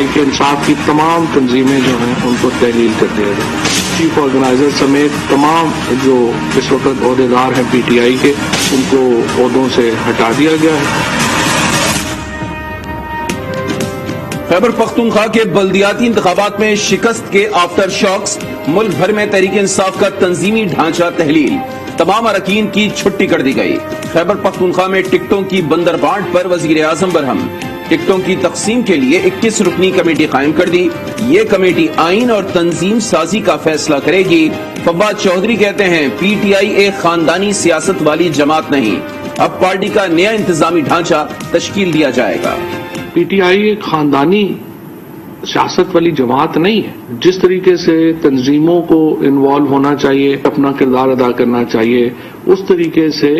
तहरीक इंसाफ की तमाम तंजीमें जो हैं उनको तहलील कर दिया गया। चीफ ऑर्गेनाइजर समेत तमाम जो इस वक्त ओहदेदार हैं PTI के, उनको ओहदों से हटा दिया गया है। खैबर पख्तूनख्वा के बल्दियाती इंतखाबात में शिकस्त के आफ्टर शॉक्स, मुल्क भर में तहरीक इंसाफ का तंजीमी ढांचा तहलील, तमाम अरकान की छुट्टी कर दी गई। खैबर पख्तूनख्वा में टिकटों की बंदरबांट पर वजीर आजम बरहम, टिकटों की तकसीम के लिए 21 रुकनी कमेटी कायम कर दी। ये कमेटी आइन और तंजीम साजी का फैसला करेगी। फवाद चौधरी कहते हैं PTI एक खानदानी सियासत वाली जमात नहीं, अब पार्टी का नया इंतजामी ढांचा तश्कील दिया जाएगा। PTI एक खानदानी सियासत वाली जमात नहीं है। जिस तरीके से तंजीमों को इन्वॉल्व होना चाहिए, अपना किरदार अदा करना चाहिए, उस तरीके से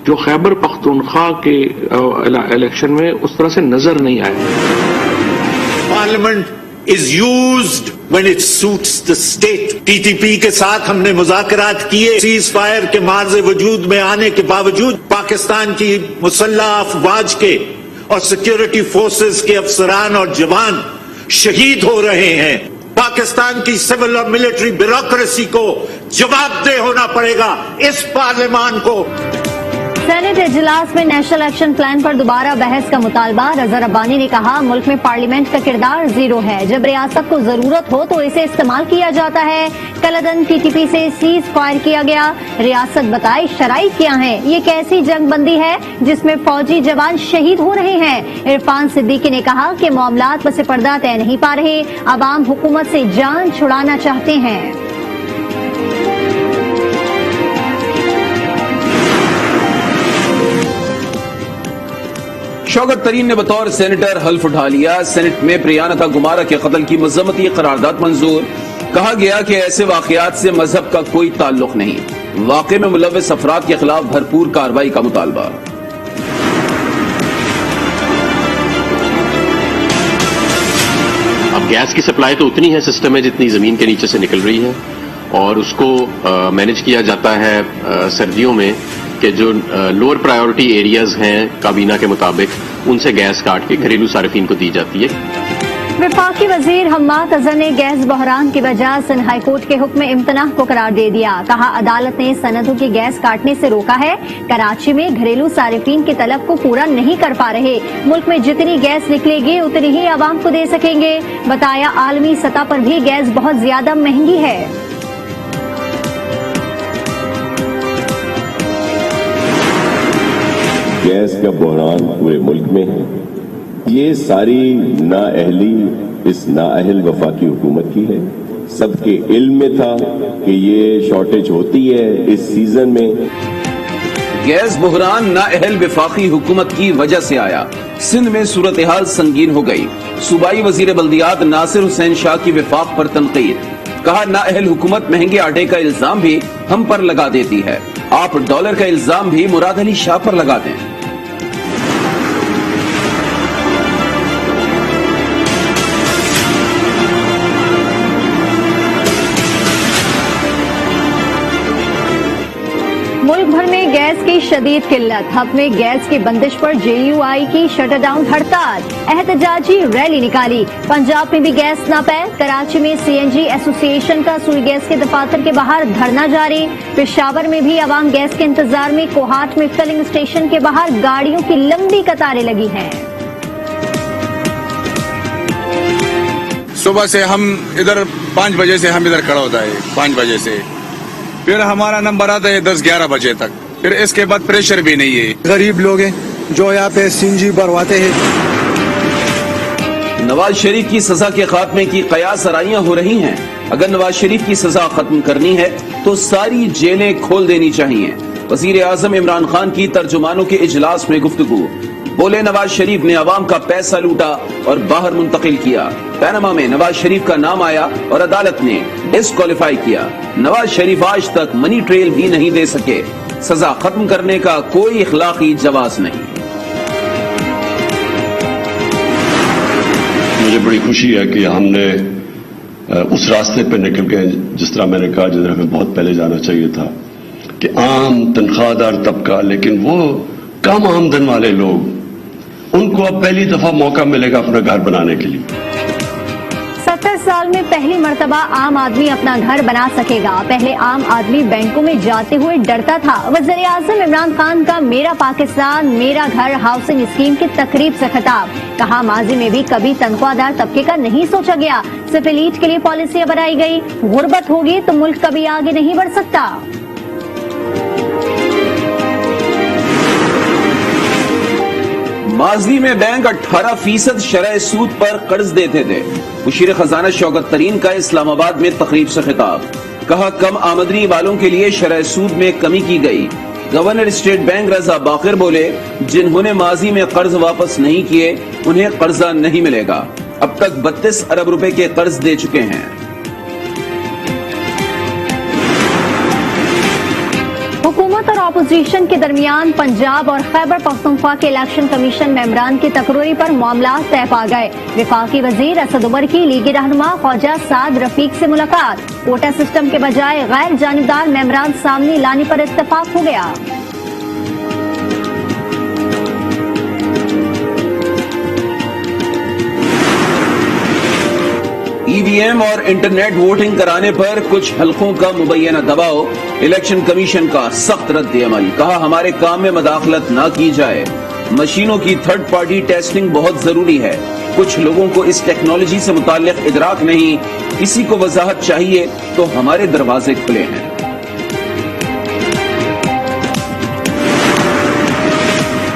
जो खैबर पख्तूनख्वा के इलेक्शन में उस तरह से नजर नहीं आया। Parliament is used when it suits the state. TTP के साथ हमने मुज़ाकरात किए। सीज फायर के मार्ज़े वजूद में आने के बावजूद पाकिस्तान की मुसल्लह अफवाज के और सिक्योरिटी फोर्सेस के अफसरान और जवान शहीद हो रहे हैं। पाकिस्तान की सिविल और मिलिट्री ब्यूरोक्रेसी को जवाबदेह होना पड़ेगा इस पार्लियामान को। सेनेट इजलास में नेशनल एक्शन प्लान पर दोबारा बहस का मुतालबा। रजा रब्बानी ने कहा मुल्क में पार्लियामेंट का किरदार जीरो है, जब रियासत को जरूरत हो तो इसे इस्तेमाल किया जाता है। कलदन TTP से सीज फायर किया गया। रियासत बताए शराइत क्या है, ये कैसी जंग बंदी है जिसमें फौजी जवान शहीद हो रहे हैं। इरफान सिद्दीकी ने कहा कि मामलात पस पर्दा तय नहीं पा रहे, अवाम हुकूमत से जान छुड़ाना चाहते हैं। शौकत तरीन ने बतौर सेनेटर हल्फ उठा लिया। सेनेट में प्रियंका गुमारा के कत्ल की मजम्मती करारदाद मंजूर। कहा गया कि ऐसे वाकयात से मजहब का कोई ताल्लुक नहीं। वाक़े में मुलव्वस अफराद के खिलाफ भरपूर कार्रवाई का मुतालबा। अब गैस की सप्लाई तो उतनी है सिस्टम में जितनी जमीन के नीचे से निकल रही है, और उसको मैनेज किया जाता है सर्दियों में कि जो लोअर प्रायोरिटी एरियाज हैं काबीना के मुताबिक, उनसे गैस काट के घरेलू सार्फिन को दी जाती है। वफाकी वजीर हम्माद अजहर ने गैस बहरान की वजह सिंध हाई कोर्ट के हुक्म इम्तनाह को करार दे दिया। कहा अदालत ने सनदों की गैस काटने से रोका है। कराची में घरेलू सार्फिन की तलब को पूरा नहीं कर पा रहे। मुल्क में जितनी गैस निकलेगी उतनी ही आवाम को दे सकेंगे। बताया आलमी सतह पर भी गैस बहुत ज्यादा महंगी है। गैस का बहरान पूरे मुल्क में है। ये सारी नाअहली इस नाअहल वफाकी हुकूमत की है। सबके इल्म में था कि ये शॉर्टेज होती है इस सीजन में। गैस बहरान नाअहल वफाकी हुकूमत की वजह से आया। सिंध में सूरत हाल संगीन हो गई। सूबाई वजीर बल्दियात नासिर हुसैन शाह की वफाक पर तनकीद। कहा नाअहल हुकूमत महंगे आटे का इल्जाम भी हम पर लगा देती है, आप डॉलर का इल्जाम भी मुराद अली शाह पर लगा दें। मुल्क भर में गैस की शदीद किल्लत। हब में गैस की बंदिश पर JUI की शटरडाउन हड़ताल, एहतजाजी रैली निकाली। पंजाब में भी गैस नापैद। कराची में CNG एसोसिएशन का सुई गैस के दफातर के बाहर धरना जारी। पेशावर में भी अवाम गैस के इंतजार में। कोहाट में फिलिंग स्टेशन के बाहर गाड़ियों की लंबी कतारें लगी हैं। सुबह से हम इधर 5 बजे से हम इधर खड़ा होता है, 5 बजे से फिर हमारा नंबर आता है 10-11 बजे तक। फिर इसके बाद प्रेशर भी नहीं है। गरीब लोग हैं जो यहाँ पे CNG भरवाते हैं। नवाज शरीफ की सजा के खात्मे की कयास आराइयां हो रही हैं। अगर नवाज शरीफ की सजा खत्म करनी है तो सारी जेलें खोल देनी चाहिए। वजीर आजम इमरान खान की तर्जुमानों के इजलास में गुफ्तगू। बोले नवाज शरीफ ने अवाम का पैसा लूटा और बाहर मुंतकिल किया। पैनामा में नवाज शरीफ का नाम आया और अदालत ने डिस्क्वालीफाई किया। नवाज शरीफ आज तक मनी ट्रेल भी नहीं दे सके। सजा खत्म करने का कोई इखलाकी जवाज नहीं। मुझे बड़ी खुशी है कि हमने उस रास्ते पर निकल गए, जिस तरह मैंने कहा, जिस तरह हमें बहुत पहले जाना चाहिए था, कि आम तनख्वाहदार तबका, लेकिन वो कम आमदन वाले लोग, उनको अब पहली दफा मौका मिलेगा अपना घर बनाने के लिए। में पहली मर्तबा आम आदमी अपना घर बना सकेगा। पहले आम आदमी बैंकों में जाते हुए डरता था। वज़ीर आज़म इमरान खान का मेरा पाकिस्तान मेरा घर हाउसिंग स्कीम की तकरीब से खिताब। कहा माजी में भी कभी तनख्वाहदार तबके का नहीं सोचा गया, सिर्फ एलीट के लिए पॉलिसियां बनाई गई। गुर्बत होगी तो मुल्क कभी आगे नहीं बढ़ सकता। माजी में बैंक 18% शरह सूद पर कर्ज देते थे। मुशीर खजाना शौकत तरीन का इस्लामाबाद में तकरीब से खिताब। कहा कम आमदनी वालों के लिए शरह सूद में कमी की गई। गवर्नर स्टेट बैंक रजा बाकिर बोले जिन्होंने माजी में कर्ज वापस नहीं किए उन्हें कर्जा नहीं मिलेगा। अब तक 32 अरब रुपए के कर्ज दे चुके हैं। हुकूमत और अपोजिशन के दरमियान पंजाब और खैबर पख्तूनख्वा के इलेक्शन कमीशन मेंबरान की तकरीरी पर मामला तय पा गए। वफाकी वजीर असद उमर की लीगी रहनुमा ख्वाजा साद रफीक से मुलाकात। कोटा सिस्टम के बजाय गैर जानिबदार मेंबरान सामने लाने पर इत्तफाक हो गया। ईवीएम और इंटरनेट वोटिंग कराने पर कुछ हलकों का मुबैना दबाव। इलेक्शन कमीशन का सख्त रद्द अमल। कहा हमारे काम में मदाखलत न की जाए। मशीनों की थर्ड पार्टी टेस्टिंग बहुत जरूरी है। कुछ लोगों को इस टेक्नोलॉजी से मुताल्लिक इदराक नहीं। किसी को वजाहत चाहिए तो हमारे दरवाजे खुले हैं।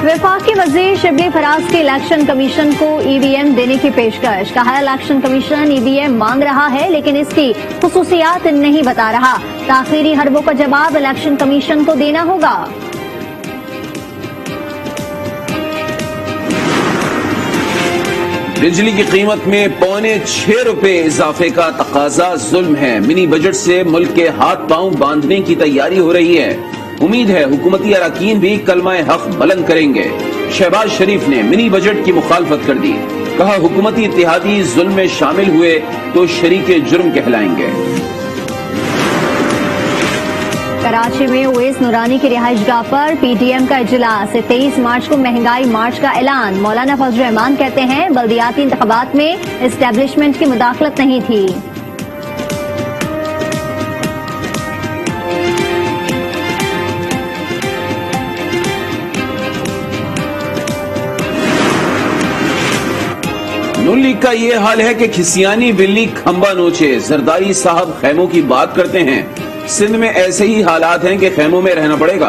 वफाकी वजीर शिबली फराज की इलेक्शन कमीशन को ईवीएम देने की पेशकश। कहा इलेक्शन कमीशन ईवीएम मांग रहा है लेकिन इसकी खुसूसियात नहीं बता रहा। ताखीरी हरबों का जवाब इलेक्शन कमीशन को देना होगा। बिजली की कीमत में ₹6.25 रुपए इजाफे का तकाजा जुल्म है। मिनी बजट से मुल्क के हाथ पांव बांधने की तैयारी हो रही है। उम्मीद है हुकूमती अरकान भी कलमाए हक बुलंद करेंगे। शहबाज शरीफ ने मिनी बजट की मुखालफत कर दी। कहा हुकूमती इत्तेहादी जुल्म में शामिल हुए तो शरीके जुर्म कहलाएंगे। कराची में ओवैस नूरानी की रिहाइशगाह पर पीटीएम का इजलास। 23 मार्च को महंगाई मार्च का ऐलान। मौलाना फजल रहमान कहते हैं बल्दियाती इंतखाबात में एस्टेब्लिशमेंट की मुदाखलत नहीं थी। नून लीग का ये हाल है कि खिसियानी बिल्ली खंबा नोचे। जरदारी साहब खैमों की बात करते हैं। सिंध में ऐसे ही हालात हैं कि खैमों में रहना पड़ेगा।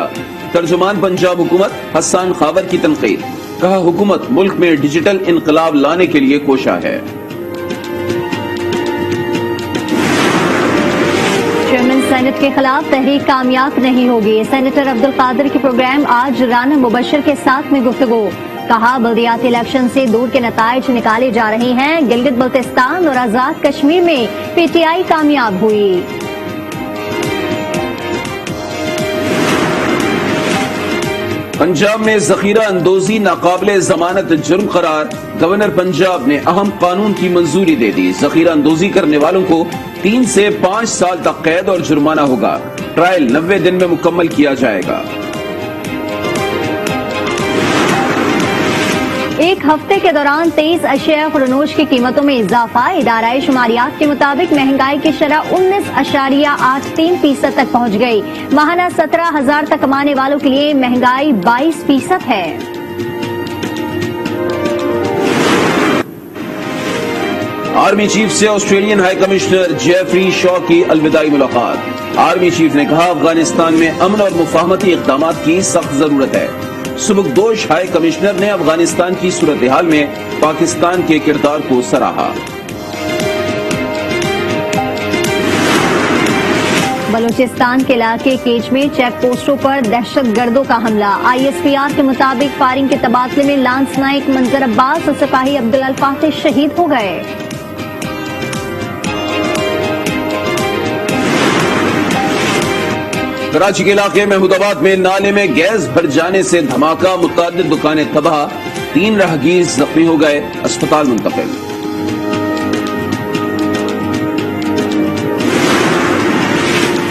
तर्जुमान पंजाब हुकूमत हसन खावर की तनकीद। कहा हुकूमत मुल्क में डिजिटल इनकलाब लाने के लिए कोशा है। चेयरमैन सेनेट के खिलाफ तहरीक कामयाब नहीं होगी। सेनेटर अब्दुल कादिर की प्रोग्राम आज राना मुबशर के साथ में गुफ्तगू। कहा बल्दियाती इलेक्शन से दूर के नताइज निकाले जा रहे हैं। गिलगित बल्तिस्तान और आजाद कश्मीर में पीटीआई कामयाब हुई। पंजाब में जखीरा अंदोजी नाकाबिले जमानत जुर्म करार। गवर्नर पंजाब ने अहम कानून की मंजूरी दे दी। जखीरा अंदोजी करने वालों को 3 से 5 साल तक कैद और जुर्माना होगा। ट्रायल 90 दिन में मुकम्मल किया जाएगा। एक हफ्ते के दौरान 23 अशिया खुरनोश की कीमतों में इजाफा। इदारा शुमारियात के मुताबिक महंगाई की शरह 19.83% तक पहुंच गई। माहाना 17,000 तक कमाने वालों के लिए महंगाई 22% है। आर्मी चीफ से Australian high commissioner Jeffrey Shaw की अलविदाई मुलाकात। आर्मी चीफ ने कहा अफगानिस्तान में अमन और मुफाहमती इक़दाम की सख्त जरूरत है। सुबकदोश हाई कमिश्नर ने अफगानिस्तान की सूरत हाल में पाकिस्तान के किरदार को सराहा। बलूचिस्तान के इलाके केज में चेक पोस्टों पर दहशतगर्दों का हमला। ISPR के मुताबिक फायरिंग के तबादले में लांस नाइक मंजर अब्बास और सिपाही अब्दुल अल फातिह शहीद हो गए। कराची के इलाके महमूदाबाद में नाले में गैस भर जाने से धमाका। मुतअद्दिद दुकानें तबाह। 3 राहगीर जख्मी हो गए, अस्पताल मुंतकिल।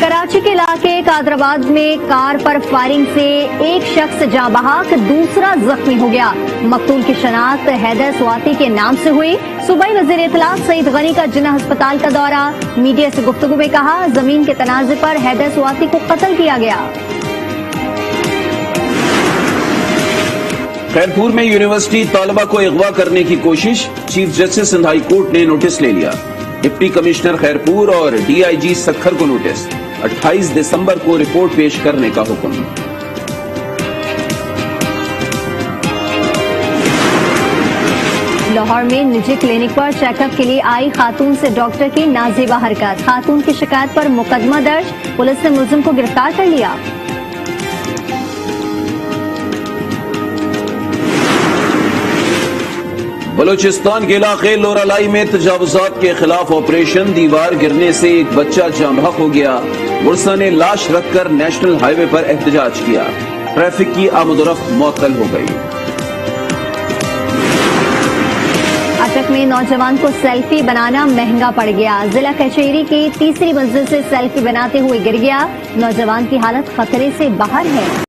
कराची कराची के इलाके कादराबाद में कार पर फायरिंग से एक शख्स जाँ बहक, दूसरा जख्मी हो गया। मकतूल की शनाख्त हैदर स्वाति के नाम से हुई। सूबाई वजीर इत्तलात सईद गनी का जिन्ना अस्पताल का दौरा। मीडिया से गुफ्तगू में कहा, जमीन के तनाज़े पर हैदर स्वाति को कत्ल किया गया। खैरपुर में यूनिवर्सिटी तालबा को अगवा करने की कोशिश, chief justice Sindh High Court ने नोटिस ले लिया। डिप्टी कमिश्नर खैरपुर और डीआईजी सक्खर को नोटिस, 28 दिसंबर को रिपोर्ट पेश करने का हुक्म। लाहौर में निजी क्लिनिक पर चेकअप के लिए आई खातून से डॉक्टर की नाज़ेबा हरकत। खातून की शिकायत पर मुकदमा दर्ज, पुलिस ने मुलजिम को गिरफ्तार कर लिया। बलूचिस्तान के इलाके लोरालाई में तजावुजात के खिलाफ ऑपरेशन, दीवार गिरने से एक बच्चा जाँ बहक हो गया। मुरसा ने लाश रखकर नेशनल हाईवे पर एहतजाज किया। ट्रैफिक की आमदोरफ्त मुअत्तल हो गई। अटक में नौजवान को सेल्फी बनाना महंगा पड़ गया। जिला कचहरी की तीसरी मंजिल से सेल्फी बनाते हुए गिर गया। नौजवान की हालत खतरे से बाहर है।